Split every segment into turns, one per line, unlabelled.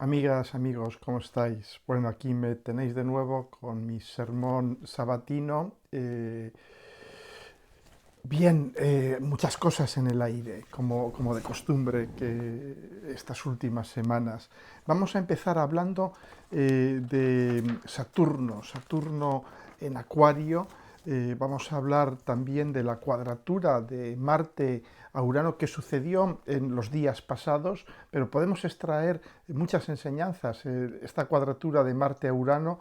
Amigas, amigos, ¿cómo estáis? Bueno, aquí me tenéis de nuevo con mi sermón sabatino. Muchas cosas en el aire, como de costumbre que estas últimas semanas. Vamos a empezar hablando de Saturno, Saturno en Acuario. Vamos a hablar también de la cuadratura de Marte a Urano que sucedió en los días pasados, pero podemos extraer muchas enseñanzas. Esta cuadratura de Marte a Urano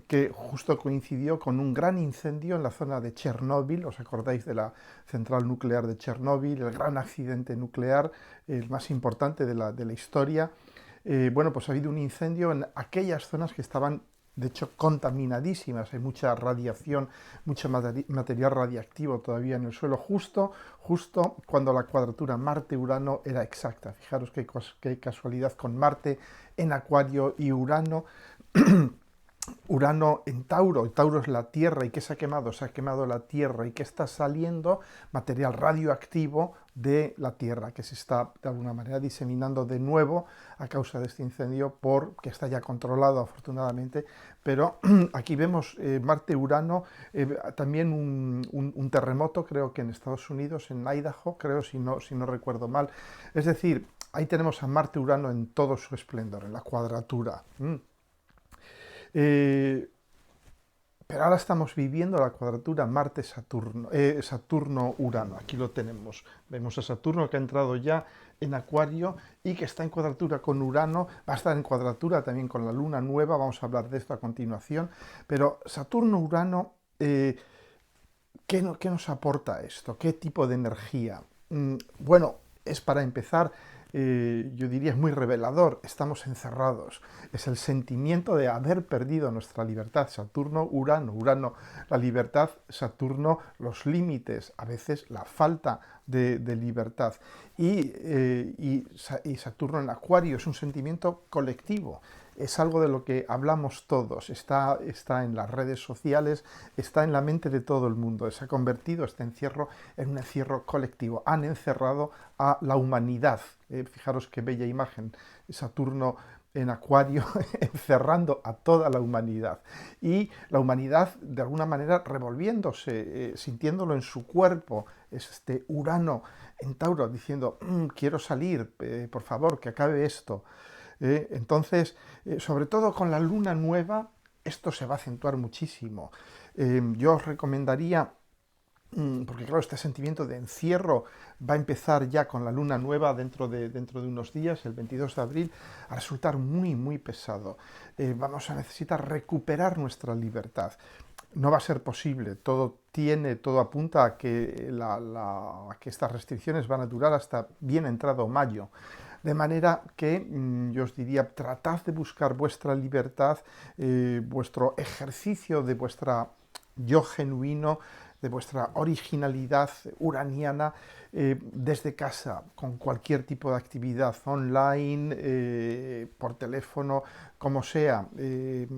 que justo coincidió con un gran incendio en la zona de Chernóbil. ¿Os acordáis de la central nuclear de Chernóbil, el gran accidente nuclear, el más importante de la historia? Bueno, pues ha habido un incendio en aquellas zonas que estaban, de hecho, contaminadísimas. Hay mucha radiación, mucho material radiactivo todavía en el suelo, justo cuando la cuadratura Marte-Urano era exacta. Fijaros qué casualidad con Marte en Acuario y Urano en Tauro. El Tauro es la Tierra. ¿Y qué se ha quemado? Se ha quemado la Tierra. ¿Y qué está saliendo? Material radioactivo de la Tierra, que se está de alguna manera diseminando de nuevo a causa de este incendio, que está ya controlado afortunadamente. Pero aquí vemos Marte-Urano, también un terremoto, creo que en Estados Unidos, en Idaho, creo, si no recuerdo mal. Es decir, ahí tenemos a Marte-Urano en todo su esplendor, en la cuadratura. Eh, pero ahora estamos viviendo la cuadratura Marte-Saturno, Saturno-Urano. Aquí lo tenemos. Vemos a Saturno que ha entrado ya en Acuario y que está en cuadratura con Urano. Va a estar en cuadratura también con la Luna nueva. Vamos a hablar de esto a continuación. Pero Saturno-Urano, ¿qué nos aporta esto? ¿Qué tipo de energía? Bueno, es para empezar, yo diría, es muy revelador. Estamos encerrados. Es el sentimiento de haber perdido nuestra libertad. Saturno, Urano. Urano, la libertad. Saturno, los límites. A veces la falta de libertad. Y Saturno en Acuario es un sentimiento colectivo. Es algo de lo que hablamos todos, está en las redes sociales, está en la mente de todo el mundo. Se ha convertido este encierro en un encierro colectivo. Han encerrado a la humanidad. Fijaros qué bella imagen. Saturno en Acuario encerrando a toda la humanidad. Y la humanidad, de alguna manera, revolviéndose, sintiéndolo en su cuerpo. Es este Urano en Tauro diciendo, quiero salir, por favor, que acabe esto. Sobre todo con la luna nueva, esto se va a acentuar muchísimo. Yo os recomendaría, porque claro, este sentimiento de encierro va a empezar ya con la luna nueva dentro de unos días, el 22 de abril, a resultar muy, muy pesado. Vamos a necesitar recuperar nuestra libertad. No va a ser posible, todo apunta a que, a que estas restricciones van a durar hasta bien entrado mayo. De manera que yo os diría, tratad de buscar vuestra libertad, vuestro ejercicio de vuestra yo genuino, de vuestra originalidad uraniana desde casa, con cualquier tipo de actividad online, por teléfono, como sea. De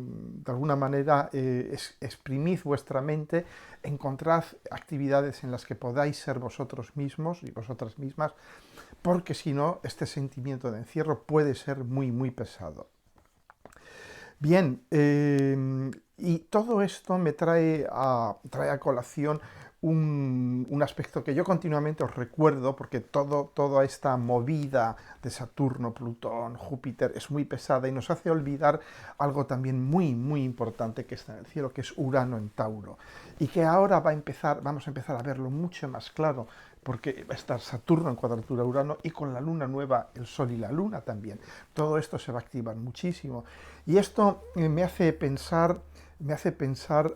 alguna manera, exprimid vuestra mente, encontrad actividades en las que podáis ser vosotros mismos y vosotras mismas, porque si no, este sentimiento de encierro puede ser muy, muy pesado. Bien, y todo esto me trae a colación un aspecto que yo continuamente os recuerdo, porque toda esta movida de Saturno, Plutón, Júpiter es muy pesada y nos hace olvidar algo también muy, muy importante que está en el cielo, que es Urano en Tauro, y que ahora vamos a empezar a verlo mucho más claro, porque va a estar Saturno en cuadratura Urano y con la luna nueva el Sol y la Luna también. Todo esto se va a activar muchísimo. Y esto me hace pensar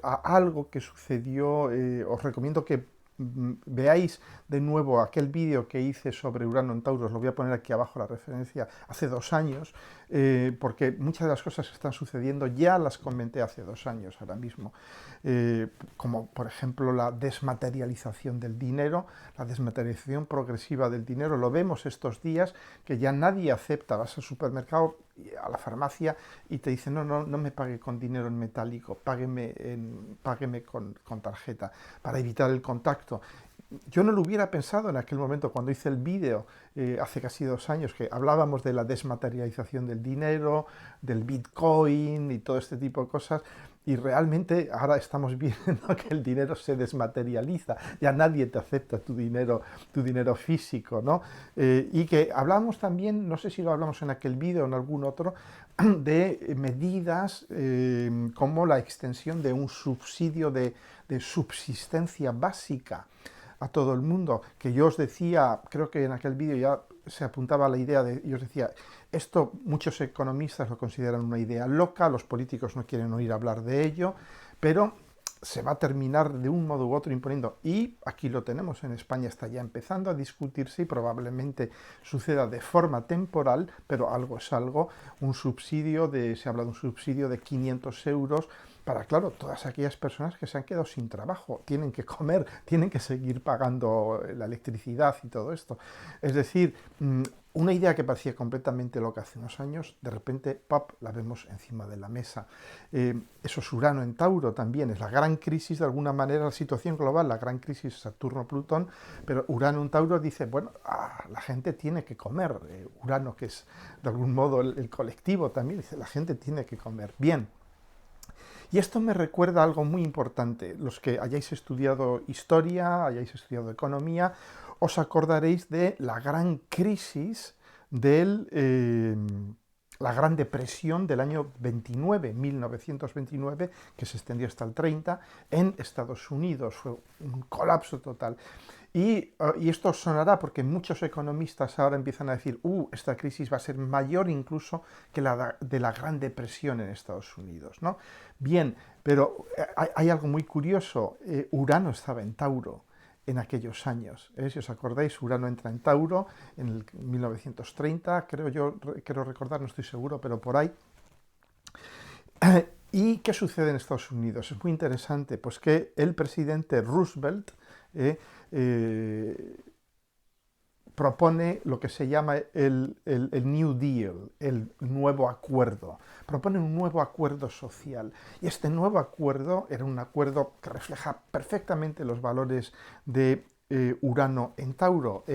a algo que sucedió. Os recomiendo que veáis de nuevo aquel vídeo que hice sobre Urano en Tauro. Os lo voy a poner aquí abajo la referencia, hace 2 años, porque muchas de las cosas que están sucediendo ya las comenté hace 2 años ahora mismo, como por ejemplo la desmaterialización del dinero, la desmaterialización progresiva del dinero. Lo vemos estos días, que ya nadie acepta. Vas al supermercado, a la farmacia, y te dicen, no me pague con dinero en metálico, págueme con tarjeta, para evitar el contacto. yo no lo hubiera pensado en aquel momento cuando hice el vídeo, hace casi 2 años, que hablábamos de la desmaterialización del dinero, del Bitcoin y todo este tipo de cosas. Y realmente ahora estamos viendo que el dinero se desmaterializa, ya nadie te acepta tu dinero físico, ¿no? Y que hablamos también, no sé si lo hablamos en aquel vídeo o en algún otro, de medidas como la extensión de un subsidio de subsistencia básica a todo el mundo, que yo os decía, creo que en aquel vídeo ya se apuntaba la idea de, yo os decía, esto muchos economistas lo consideran una idea loca, los políticos no quieren oír hablar de ello, pero se va a terminar de un modo u otro imponiendo, y aquí lo tenemos, en España está ya empezando a discutirse y probablemente suceda de forma temporal, pero algo es algo, se habla de un subsidio de 500 euros para, claro, todas aquellas personas que se han quedado sin trabajo, tienen que comer, tienen que seguir pagando la electricidad y todo esto. Es decir, una idea que parecía completamente loca hace unos años, de repente, ¡pop!, la vemos encima de la mesa. Eso es Urano en Tauro también, es la gran crisis, de alguna manera, la situación global, la gran crisis Saturno-Plutón, pero Urano en Tauro dice, bueno, la gente tiene que comer. Urano, que es de algún modo el colectivo también, dice, la gente tiene que comer. Bien. Y esto me recuerda algo muy importante. Los que hayáis estudiado historia, hayáis estudiado economía, os acordaréis de la gran crisis la Gran Depresión del año 29, 1929, que se extendió hasta el 30, en Estados Unidos. Fue un colapso total. Y esto sonará porque muchos economistas ahora empiezan a decir, esta crisis va a ser mayor incluso que la de la Gran Depresión en Estados Unidos, ¿no? Bien, pero hay algo muy curioso. Urano estaba en Tauro en aquellos años. Si os acordáis, Urano entra en Tauro en el 1930, quiero recordar, no estoy seguro, pero por ahí. ¿Y qué sucede en Estados Unidos? Es muy interesante, pues que el presidente Roosevelt propone lo que se llama el New Deal, el nuevo acuerdo. Propone un nuevo acuerdo social. Y este nuevo acuerdo era un acuerdo que refleja perfectamente los valores de Urano en Tauro.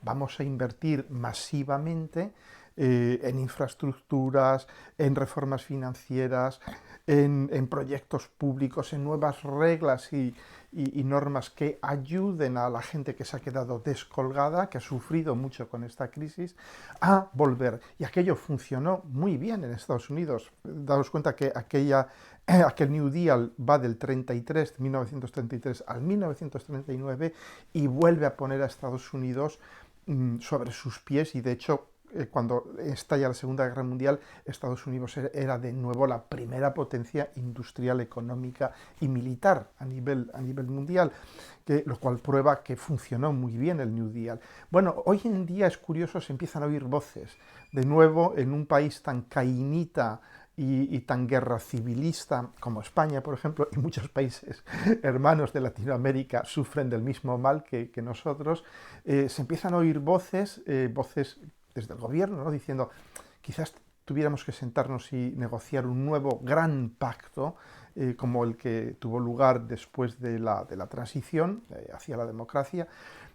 Vamos a invertir masivamente en infraestructuras, en reformas financieras, en proyectos públicos, en nuevas reglas y normas que ayuden a la gente que se ha quedado descolgada, que ha sufrido mucho con esta crisis, a volver. Y aquello funcionó muy bien en Estados Unidos. Daos cuenta que aquel New Deal va del 1933 al 1939 y vuelve a poner a Estados Unidos sobre sus pies, y de hecho cuando estalla la Segunda Guerra Mundial, Estados Unidos era de nuevo la primera potencia industrial, económica y militar a nivel mundial, lo cual prueba que funcionó muy bien el New Deal. Bueno, hoy en día es curioso, se empiezan a oír voces, de nuevo, en un país tan caínita y tan guerra civilista como España, por ejemplo, y muchos países hermanos de Latinoamérica sufren del mismo mal que nosotros, se empiezan a oír voces desde el gobierno, ¿no?, diciendo, quizás tuviéramos que sentarnos y negociar un nuevo gran pacto, como el que tuvo lugar después de la transición hacia la democracia.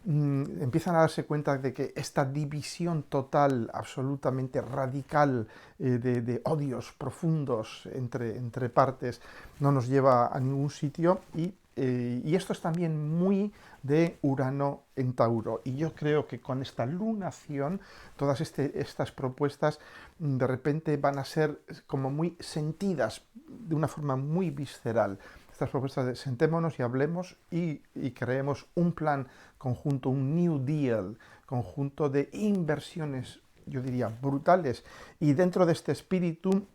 Empiezan a darse cuenta de que esta división total, absolutamente radical, de odios profundos entre partes, no nos lleva a ningún sitio, y esto es también muy de Urano en Tauro. Y yo creo que con esta lunación, todas estas propuestas de repente van a ser como muy sentidas de una forma muy visceral. Estas propuestas de sentémonos y hablemos y creemos un plan conjunto, un New Deal conjunto de inversiones, yo diría, brutales. Y dentro de este espíritu,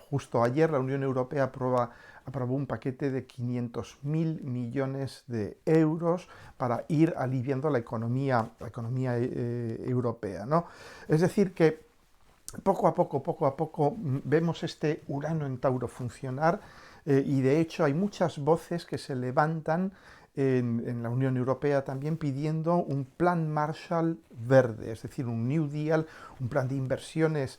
justo ayer la Unión Europea aprobó un paquete de 500.000 millones de euros para ir aliviando la economía europea, ¿no? Es decir, que poco a poco vemos este Urano en Tauro funcionar, y de hecho hay muchas voces que se levantan en la Unión Europea también pidiendo un plan Marshall verde, es decir, un New Deal, un plan de inversiones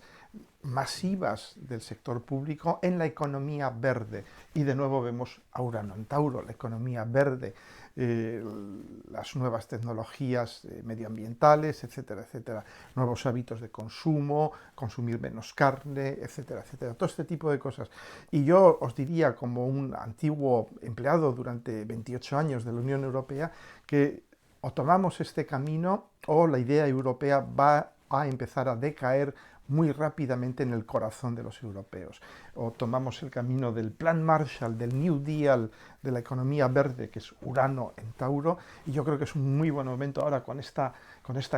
masivas del sector público en la economía verde. Y de nuevo vemos a Urano en Tauro, la economía verde, las nuevas tecnologías medioambientales, etcétera, etcétera, nuevos hábitos de consumo, consumir menos carne, etcétera, etcétera, todo este tipo de cosas. Y yo os diría, como un antiguo empleado durante 28 años de la Unión Europea, que o tomamos este camino o la idea europea va a empezar a decaer muy rápidamente en el corazón de los europeos. O tomamos el camino del Plan Marshall, del New Deal, de la economía verde, que es Urano en Tauro, y yo creo que es un muy buen momento ahora con esta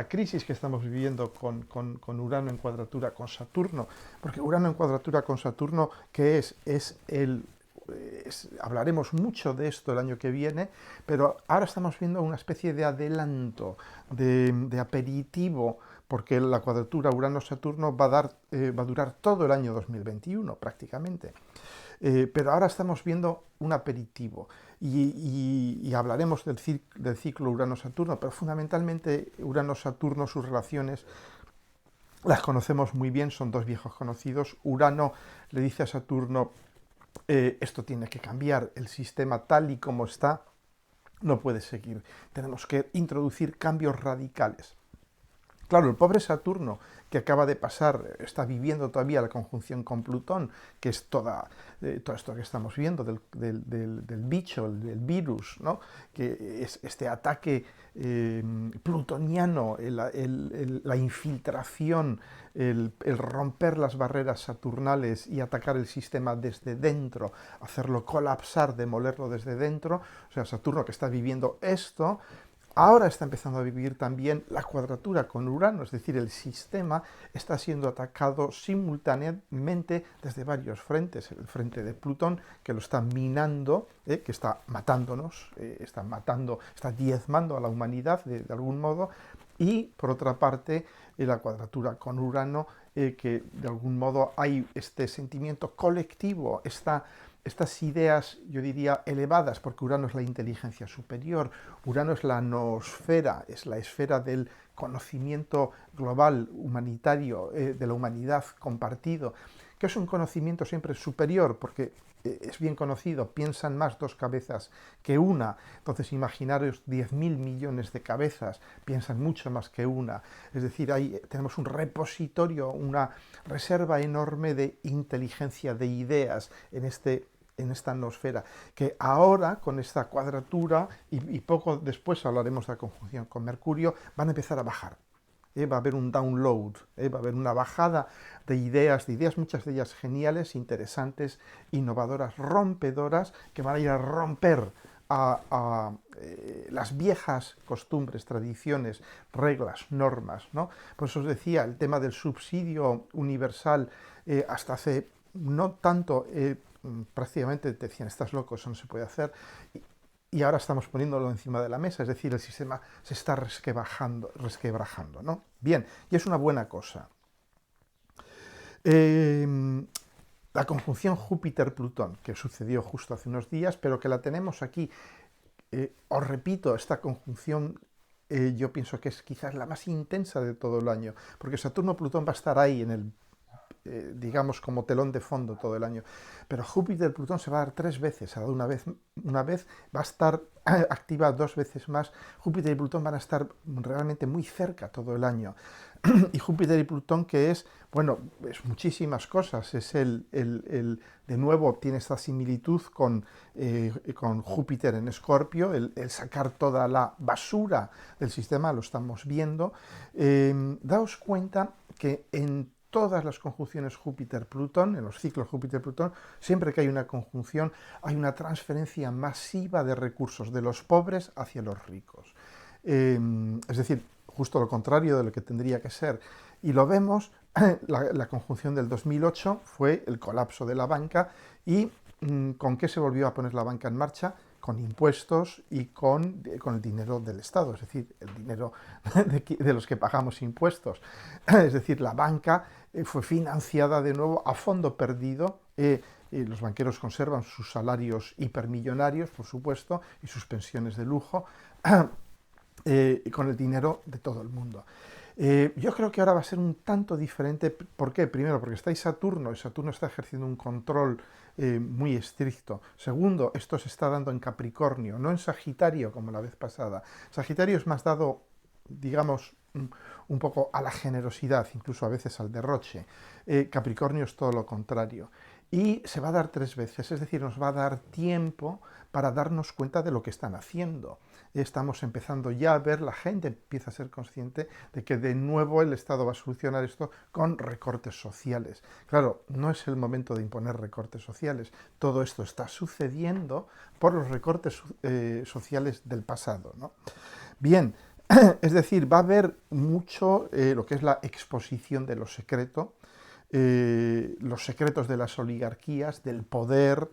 crisis que estamos viviendo con Urano en cuadratura con Saturno, porque Urano en cuadratura con Saturno, ¿qué es? Hablaremos mucho de esto el año que viene, pero ahora estamos viendo una especie de adelanto, de aperitivo, porque la cuadratura Urano-Saturno va a durar todo el año 2021 prácticamente. Pero ahora estamos viendo un aperitivo y hablaremos del ciclo Urano-Saturno, pero fundamentalmente Urano-Saturno, sus relaciones, las conocemos muy bien, son dos viejos conocidos. Urano le dice a Saturno: esto tiene que cambiar, el sistema tal y como está no puede seguir, tenemos que introducir cambios radicales. Claro, el pobre Saturno, que acaba de pasar, está viviendo todavía la conjunción con Plutón, que es todo esto que estamos viendo del bicho, del virus, ¿no? Que es este ataque plutoniano, la infiltración, el romper las barreras saturnales y atacar el sistema desde dentro, hacerlo colapsar, demolerlo desde dentro. O sea, Saturno, que está viviendo esto, ahora está empezando a vivir también la cuadratura con Urano, es decir, el sistema está siendo atacado simultáneamente desde varios frentes. El frente de Plutón, que lo está minando, que está matándonos, está diezmando a la humanidad de algún modo, y por otra parte la cuadratura con Urano, que de algún modo hay este sentimiento colectivo, estas ideas, yo diría, elevadas, porque Urano es la inteligencia superior, Urano es la noosfera, es la esfera del conocimiento global, humanitario, de la humanidad compartido, que es un conocimiento siempre superior, porque es bien conocido, piensan más dos cabezas que una. Entonces imaginaros 10.000 millones de cabezas, piensan mucho más que una. Es decir, ahí tenemos un repositorio, una reserva enorme de inteligencia, de ideas en esta noosfera, que ahora con esta cuadratura y poco después hablaremos de la conjunción con Mercurio, van a empezar a bajar. Va a haber un download, va a haber una bajada de ideas, muchas de ellas geniales, interesantes, innovadoras, rompedoras, que van a ir a romper las viejas costumbres, tradiciones, reglas, normas, ¿no? Por eso os decía, el tema del subsidio universal, hasta hace no tanto, prácticamente te decían: estás loco, eso no se puede hacer. Y ahora estamos poniéndolo encima de la mesa, es decir, el sistema se está resquebrajando, ¿no? Bien, y es una buena cosa. La conjunción Júpiter-Plutón, que sucedió justo hace unos días, pero que la tenemos aquí, os repito, esta conjunción yo pienso que es quizás la más intensa de todo el año, porque Saturno-Plutón va a estar ahí en el digamos, como telón de fondo todo el año. Pero Júpiter-Plutón se va a dar 3 veces, ha dado una vez, va a estar activa 2 veces más. Júpiter y Plutón van a estar realmente muy cerca todo el año. Y Júpiter y Plutón, que es, bueno, es muchísimas cosas, es de nuevo tiene esta similitud con Júpiter en Escorpio, el sacar toda la basura del sistema, lo estamos viendo. Daos cuenta que en todas las conjunciones Júpiter-Plutón, en los ciclos Júpiter-Plutón, siempre que hay una conjunción, hay una transferencia masiva de recursos de los pobres hacia los ricos. Es decir, justo lo contrario de lo que tendría que ser. Y lo vemos, la conjunción del 2008 fue el colapso de la banca y ¿con qué se volvió a poner la banca en marcha? Con impuestos y con el dinero del Estado, es decir, el dinero de los que pagamos impuestos. Es decir, la banca fue financiada de nuevo a fondo perdido. Los banqueros conservan sus salarios hipermillonarios, por supuesto, y sus pensiones de lujo, con el dinero de todo el mundo. Yo creo que ahora va a ser un tanto diferente. ¿Por qué? Primero, porque está ahí Saturno y Saturno está ejerciendo un control muy estricto. Segundo, esto se está dando en Capricornio, no en Sagitario como la vez pasada. Sagitario es más dado, digamos, un poco a la generosidad, incluso a veces al derroche. Capricornio es todo lo contrario. Y se va a dar 3 veces, es decir, nos va a dar tiempo para darnos cuenta de lo que están haciendo. Estamos empezando ya a ver, la gente empieza a ser consciente de que de nuevo el Estado va a solucionar esto con recortes sociales. Claro, no es el momento de imponer recortes sociales, todo esto está sucediendo por los recortes sociales del pasado, ¿no? Bien, es decir, va a haber mucho lo que es la exposición de lo secreto, los secretos de las oligarquías, del poder,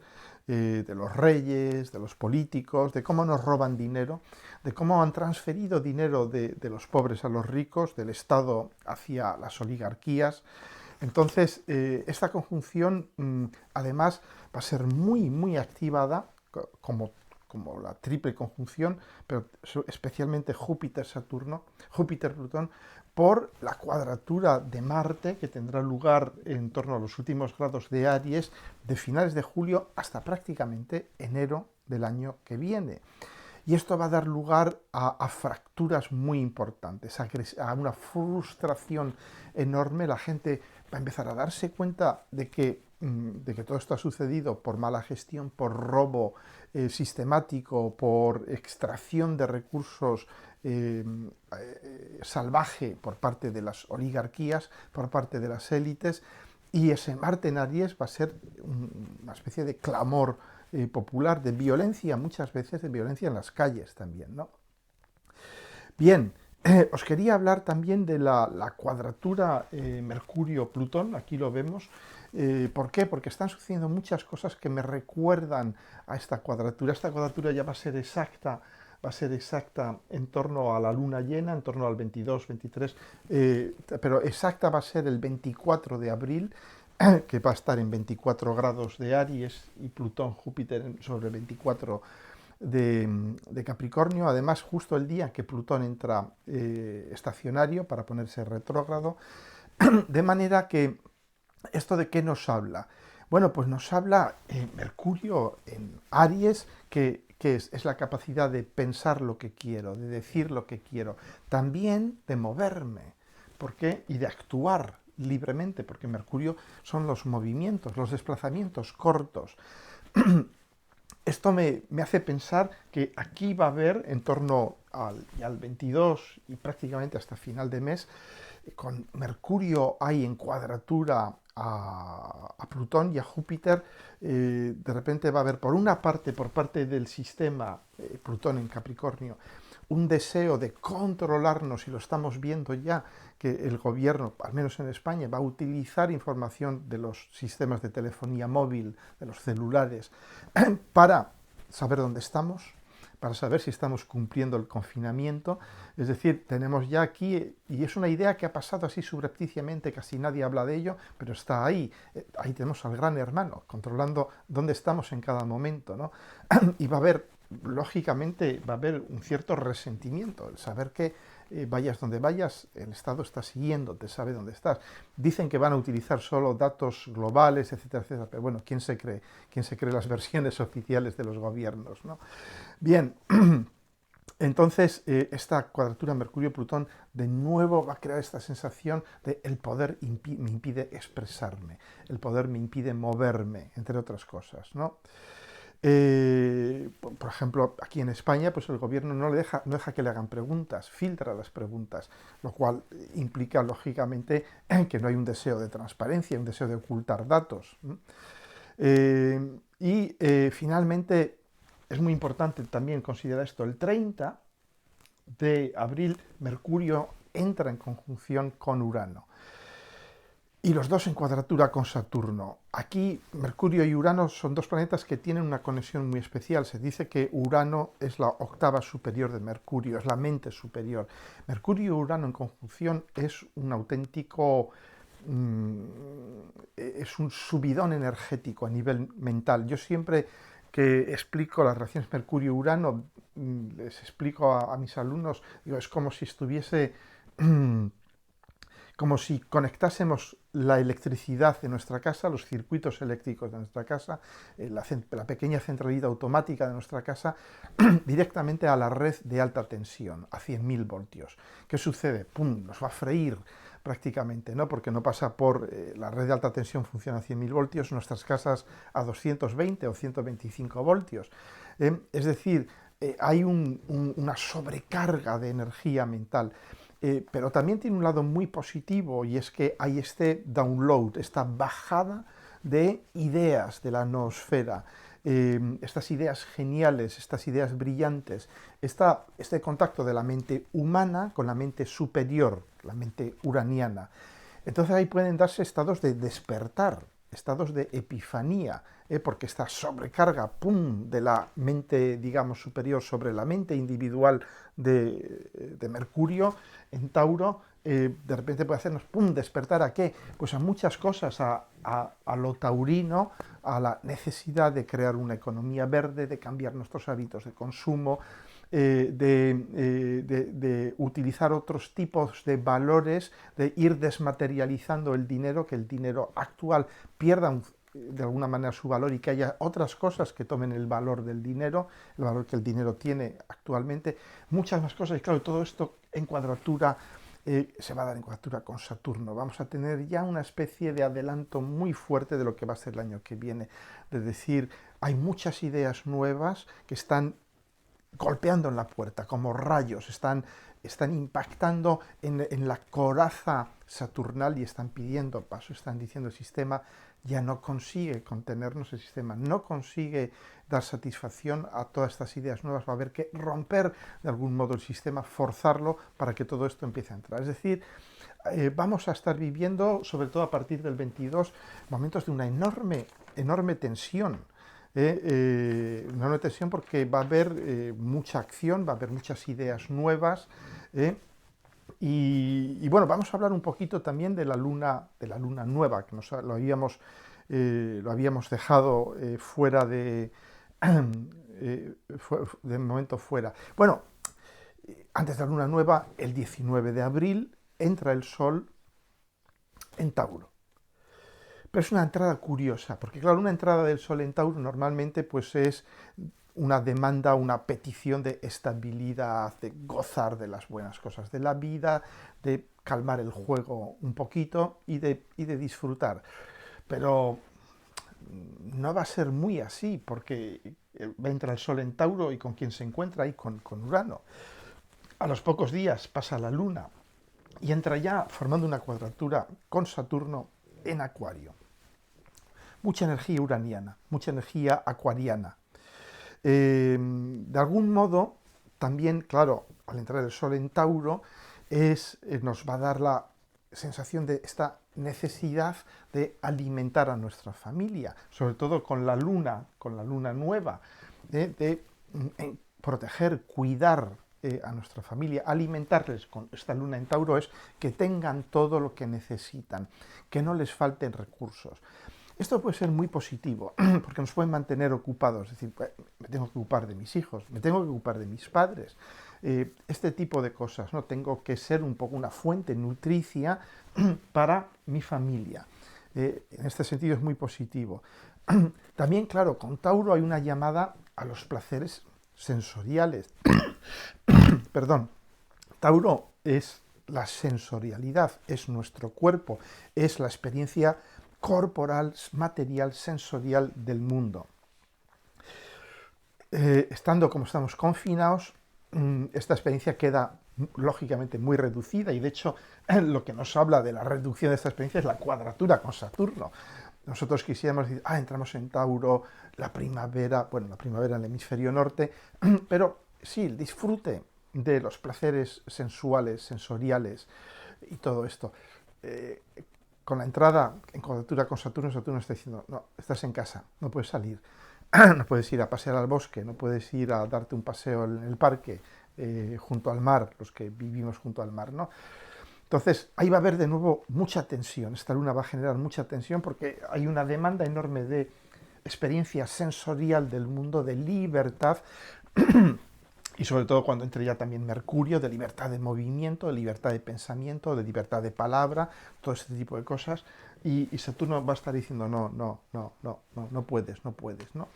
de los reyes, de los políticos, de cómo nos roban dinero, de cómo han transferido dinero de los pobres a los ricos, del Estado hacia las oligarquías. Entonces, esta conjunción, además, va a ser muy, muy activada, como la triple conjunción, pero especialmente Júpiter-Saturno, Júpiter-Plutón, por la cuadratura de Marte que tendrá lugar en torno a los últimos grados de Aries de finales de julio hasta prácticamente enero del año que viene. Y esto va a dar lugar a fracturas muy importantes, a una frustración enorme. La gente va a empezar a darse cuenta de que todo esto ha sucedido por mala gestión, por robo sistemático, por extracción de recursos salvaje por parte de las oligarquías, por parte de las élites, y ese Marte en Aries va a ser una especie de clamor popular, de violencia, muchas veces de violencia en las calles también, ¿no? Bien, os quería hablar también de la cuadratura Mercurio-Plutón, aquí lo vemos. ¿Por qué? Porque están sucediendo muchas cosas que me recuerdan a esta cuadratura. Esta cuadratura ya va a ser exacta en torno a la luna llena, en torno al 22, 23, pero exacta va a ser el 24 de abril, que va a estar en 24 grados de Aries y Plutón, Júpiter sobre 24 de Capricornio, además justo el día que Plutón entra estacionario para ponerse retrógrado, de manera que esto de qué nos habla. Bueno, pues nos habla Mercurio en Aries, que es la capacidad de pensar lo que quiero, de decir lo que quiero, también de moverme, ¿por qué? Y de actuar libremente, porque Mercurio son los movimientos, los desplazamientos cortos. Esto me hace pensar que aquí va a haber, en torno al 22 y prácticamente hasta final de mes, con Mercurio hay en cuadratura a Plutón y a Júpiter, de repente va a haber por una parte, por parte del sistema, Plutón en Capricornio, un deseo de controlarnos, y lo estamos viendo ya, que el gobierno, al menos en España, va a utilizar información de los sistemas de telefonía móvil, de los celulares, para saber dónde estamos, para saber si estamos cumpliendo el confinamiento. Es decir, tenemos ya aquí, y es una idea que ha pasado así subrepticiamente, casi nadie habla de ello, pero está ahí. Ahí tenemos al gran hermano, controlando dónde estamos en cada momento, ¿no? Y va a haber, lógicamente, va a haber un cierto resentimiento, el saber que vayas donde vayas, el Estado está siguiéndote, sabe dónde estás. Dicen que van a utilizar solo datos globales, etcétera, etcétera, pero bueno, ¿quién se cree? ¿Quién se cree las versiones oficiales de los gobiernos, ¿no? Bien, entonces esta cuadratura Mercurio-Plutón de nuevo va a crear esta sensación de el poder me impide expresarme, el poder me impide moverme, entre otras cosas, ¿no? Por ejemplo, aquí en España, pues el gobierno no deja que le hagan preguntas, filtra las preguntas, lo cual implica, lógicamente, que no hay un deseo de transparencia, un deseo de ocultar datos. Finalmente, es muy importante también considerar esto, el 30 de abril Mercurio entra en conjunción con Urano. Y los dos en cuadratura con Saturno. Aquí Mercurio y Urano son dos planetas que tienen una conexión muy especial. Se dice que Urano es la octava superior de Mercurio, es la mente superior. Mercurio y Urano en conjunción es un auténtico... es un subidón energético a nivel mental. Yo siempre que explico las relaciones Mercurio-Urano, les explico a mis alumnos, digo, es como si estuviese como si conectásemos la electricidad de nuestra casa, los circuitos eléctricos de nuestra casa, la pequeña centralita automática de nuestra casa, directamente a la red de alta tensión, a 100.000 voltios. ¿Qué sucede? ¡Pum! Nos va a freír prácticamente, ¿no? Porque no pasa por... la red de alta tensión funciona a 100.000 voltios, nuestras casas a 220 o 125 voltios. Es decir, hay una sobrecarga de energía mental. Pero también tiene un lado muy positivo, y es que hay este download, esta bajada de ideas de la noosfera, estas ideas geniales, estas ideas brillantes, este contacto de la mente humana con la mente superior, la mente uraniana. Entonces ahí pueden darse estados de despertar, estados de epifanía, porque esta sobrecarga, ¡pum!, de la mente, digamos, superior sobre la mente individual de Mercurio en Tauro, de repente puede hacernos, ¡pum!, despertar ¿a qué? Pues a muchas cosas, a lo taurino, a la necesidad de crear una economía verde, de cambiar nuestros hábitos de consumo, de utilizar otros tipos de valores, de ir desmaterializando el dinero, que el dinero actual pierda de alguna manera su valor, y que haya otras cosas que tomen el valor del dinero, el valor que el dinero tiene actualmente, muchas más cosas. Y claro, todo esto en cuadratura, se va a dar en cuadratura con Saturno. Vamos a tener ya una especie de adelanto muy fuerte de lo que va a ser el año que viene. Es decir, hay muchas ideas nuevas que están golpeando en la puerta, como rayos, están impactando en la coraza saturnal y están pidiendo paso, están diciendo el sistema ya no consigue contenernos, el sistema no consigue dar satisfacción a todas estas ideas nuevas, va a haber que romper de algún modo el sistema, forzarlo para que todo esto empiece a entrar. Es decir, vamos a estar viviendo, sobre todo a partir del 22, momentos de una enorme tensión. Una tensión porque va a haber mucha acción, va a haber muchas ideas nuevas, y bueno, vamos a hablar un poquito también de la luna nueva, que lo habíamos dejado fuera de momento fuera. Bueno, antes de la luna nueva, el 19 de abril, entra el Sol en Tauro. Pero es una entrada curiosa, porque claro, una entrada del Sol en Tauro normalmente pues es una demanda, una petición de estabilidad, de gozar de las buenas cosas de la vida, de calmar el juego un poquito y de disfrutar. Pero no va a ser muy así, porque entra el Sol en Tauro, y con quien se encuentra ahí, con Urano. A los pocos días pasa la Luna y entra ya formando una cuadratura con Saturno en Acuario. Mucha energía uraniana, mucha energía acuariana. De algún modo, también, claro, al entrar el Sol en Tauro, nos va a dar la sensación de esta necesidad de alimentar a nuestra familia, sobre todo con la luna nueva, de proteger, cuidar a nuestra familia, alimentarles con esta luna en Tauro, es que tengan todo lo que necesitan, que no les falten recursos. Esto puede ser muy positivo, porque nos pueden mantener ocupados, es decir, me tengo que ocupar de mis hijos, me tengo que ocupar de mis padres, este tipo de cosas, ¿no? Tengo que ser un poco una fuente nutricia para mi familia. En este sentido es muy positivo. También, claro, con Tauro hay una llamada a los placeres sensoriales. Perdón, Tauro es la sensorialidad, es nuestro cuerpo, es la experiencia corporal, material, sensorial del mundo. Estando como estamos confinados, esta experiencia queda lógicamente muy reducida, y de hecho lo que nos habla de la reducción de esta experiencia es la cuadratura con Saturno. Nosotros quisiéramos decir, entramos en Tauro, la primavera en el hemisferio norte, pero sí, el disfrute de los placeres sensuales, sensoriales y todo esto. Con la entrada en cuadratura con Saturno, Saturno está diciendo, no, estás en casa, no puedes salir, no puedes ir a pasear al bosque, no puedes ir a darte un paseo en el parque, junto al mar, los que vivimos junto al mar, ¿no? Entonces, ahí va a haber de nuevo mucha tensión, esta luna va a generar mucha tensión porque hay una demanda enorme de experiencia sensorial del mundo, de libertad, y sobre todo cuando entre ya también Mercurio, de libertad de movimiento, de libertad de pensamiento, de libertad de palabra, todo este tipo de cosas, y Saturno va a estar diciendo, no, no, no, no, no, no puedes, no puedes, ¿no?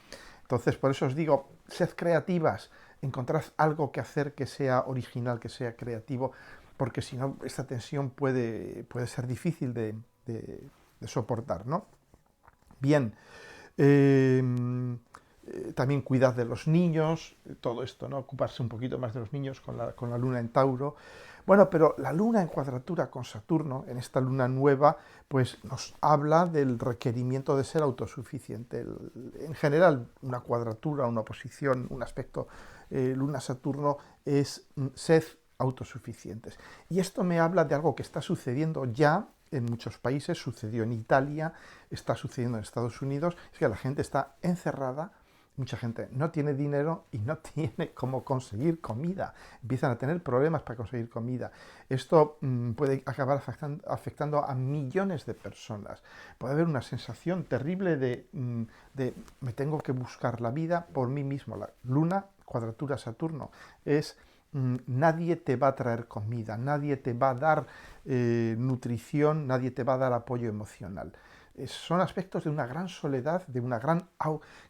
Entonces, por eso os digo, sed creativas, encontrad algo que hacer que sea original, que sea creativo, porque si no, esta tensión puede ser difícil de soportar, ¿no? Bien, eh, también cuidad de los niños, todo esto, ¿no? Ocuparse un poquito más de los niños con la luna en Tauro. Bueno, pero la luna en cuadratura con Saturno, en esta luna nueva, pues nos habla del requerimiento de ser autosuficiente. En general, una cuadratura, una oposición, un aspecto luna-Saturno es sed autosuficientes. Y esto me habla de algo que está sucediendo ya en muchos países, sucedió en Italia, está sucediendo en Estados Unidos, es que la gente está encerrada, mucha gente no tiene dinero y no tiene cómo conseguir comida, empiezan a tener problemas para conseguir comida. Esto puede acabar afectando a millones de personas. Puede haber una sensación terrible de me tengo que buscar la vida por mí mismo. La luna, cuadratura Saturno, es nadie te va a traer comida, nadie te va a dar nutrición, nadie te va a dar apoyo emocional. Son aspectos de una gran soledad, de una gran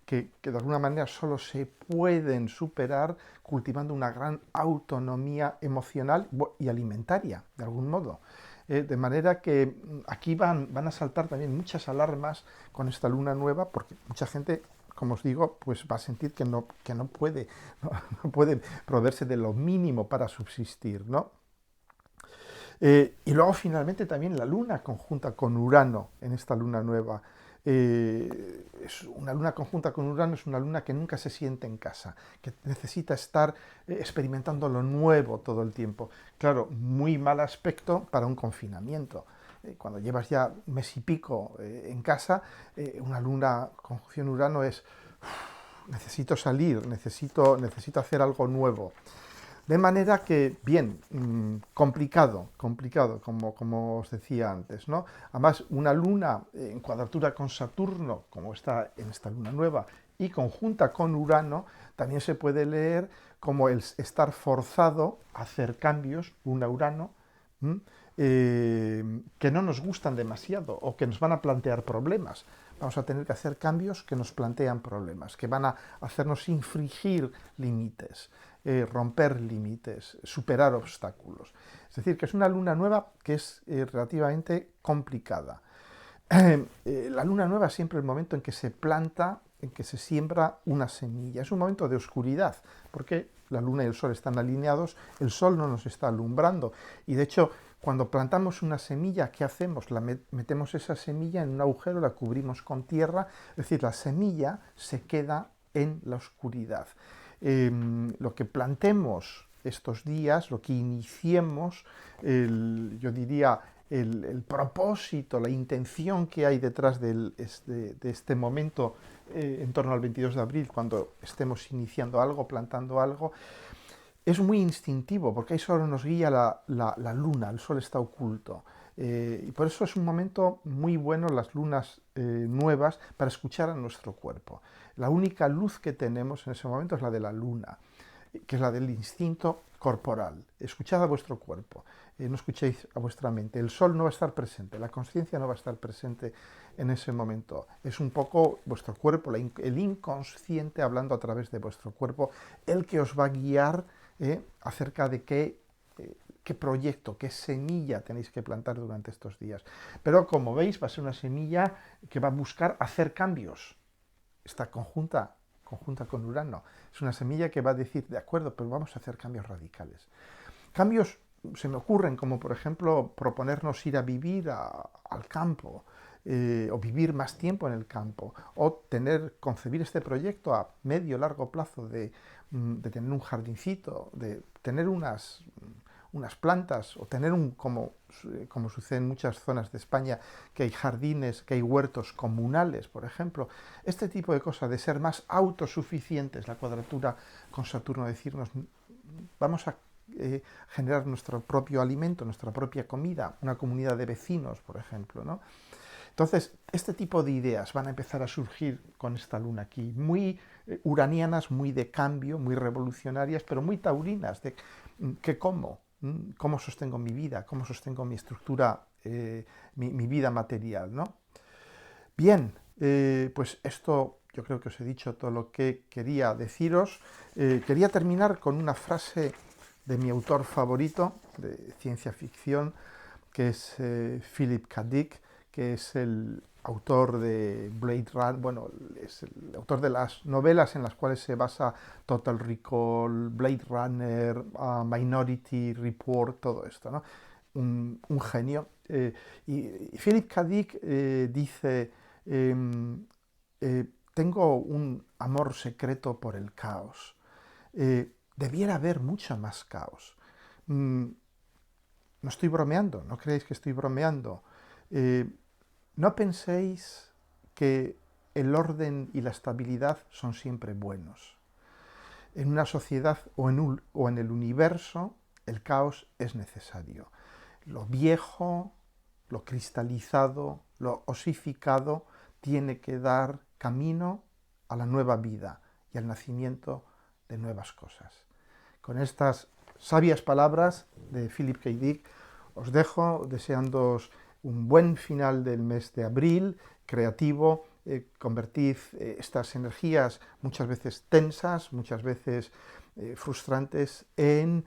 que de alguna manera solo se pueden superar cultivando una gran autonomía emocional y alimentaria, de algún modo. De manera que aquí van a saltar también muchas alarmas con esta luna nueva, porque mucha gente, como os digo, pues va a sentir que no puede, no puede proveerse de lo mínimo para subsistir, ¿no? Y luego finalmente también la luna conjunta con Urano en esta luna nueva. Es una luna conjunta con Urano es una luna que nunca se siente en casa, que necesita estar experimentando lo nuevo todo el tiempo. Claro, muy mal aspecto para un confinamiento. Cuando llevas ya mes y pico en casa, una luna conjunción Urano es necesito salir, necesito hacer algo nuevo. De manera que, bien, complicado, como os decía antes, ¿no? Además, una luna en cuadratura con Saturno, como está en esta luna nueva, y conjunta con Urano, también se puede leer como el estar forzado a hacer cambios, luna-Urano, que no nos gustan demasiado o que nos van a plantear problemas. Vamos a tener que hacer cambios que nos plantean problemas, que van a hacernos infringir límites, romper límites, superar obstáculos. Es decir, que es una luna nueva que es relativamente complicada. La luna nueva es siempre el momento en que se planta, en que se siembra una semilla. Es un momento de oscuridad, porque la luna y el sol están alineados, el sol no nos está alumbrando. Y de hecho, cuando plantamos una semilla, ¿qué hacemos? Metemos esa semilla en un agujero, la cubrimos con tierra, es decir, la semilla se queda en la oscuridad. Lo que plantemos estos días, lo que iniciemos, yo diría, el propósito, la intención que hay detrás de este momento en torno al 22 de abril, cuando estemos iniciando algo, plantando algo, es muy instintivo, porque ahí solo nos guía la luna, el sol está oculto. Y por eso es un momento muy bueno, las lunas nuevas, para escuchar a nuestro cuerpo. La única luz que tenemos en ese momento es la de la luna, que es la del instinto corporal. Escuchad a vuestro cuerpo, no escuchéis a vuestra mente. El sol no va a estar presente, la conciencia no va a estar presente en ese momento. Es un poco vuestro cuerpo, el inconsciente hablando a través de vuestro cuerpo, el que os va a guiar acerca de qué proyecto, qué semilla tenéis que plantar durante estos días. Pero como veis, va a ser una semilla que va a buscar hacer cambios. Está conjunta con Urano. Es una semilla que va a decir, de acuerdo, pero vamos a hacer cambios radicales. Cambios se me ocurren como, por ejemplo, proponernos ir a vivir al campo, o vivir más tiempo en el campo, o concebir este proyecto a medio largo plazo de tener un jardincito, de tener unas plantas, o tener como sucede en muchas zonas de España, que hay jardines, que hay huertos comunales, por ejemplo. Este tipo de cosas, de ser más autosuficientes, la cuadratura con Saturno, decirnos, vamos a generar nuestro propio alimento, nuestra propia comida, una comunidad de vecinos, por ejemplo, ¿no? Entonces, este tipo de ideas van a empezar a surgir con esta luna aquí, muy uranianas, muy de cambio, muy revolucionarias, pero muy taurinas, de que cómo sostengo mi vida, cómo sostengo mi estructura, mi vida material, ¿no? Bien, pues esto yo creo que os he dicho todo lo que quería deciros. Quería terminar con una frase de mi autor favorito de ciencia ficción, que es Philip K. Dick, que es el autor de Blade Runner, bueno, es el autor de las novelas en las cuales se basa Total Recall, Blade Runner, Minority Report, todo esto, ¿no? Un genio. Y Philip K. Dick dice, tengo un amor secreto por el caos. Debiera haber mucho más caos. Mm, no estoy bromeando, no creéis que estoy bromeando. Eh, no penséis que el orden y la estabilidad son siempre buenos. En una sociedad o en el universo, el caos es necesario. Lo viejo, lo cristalizado, lo osificado, tiene que dar camino a la nueva vida y al nacimiento de nuevas cosas. Con estas sabias palabras de Philip K. Dick, os dejo deseándoos un buen final del mes de abril, creativo. Convertid estas energías muchas veces tensas, muchas veces frustrantes, en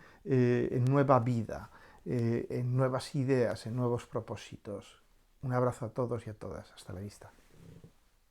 nueva vida, en nuevas ideas, en nuevos propósitos. Un abrazo a todos y a todas. Hasta la vista.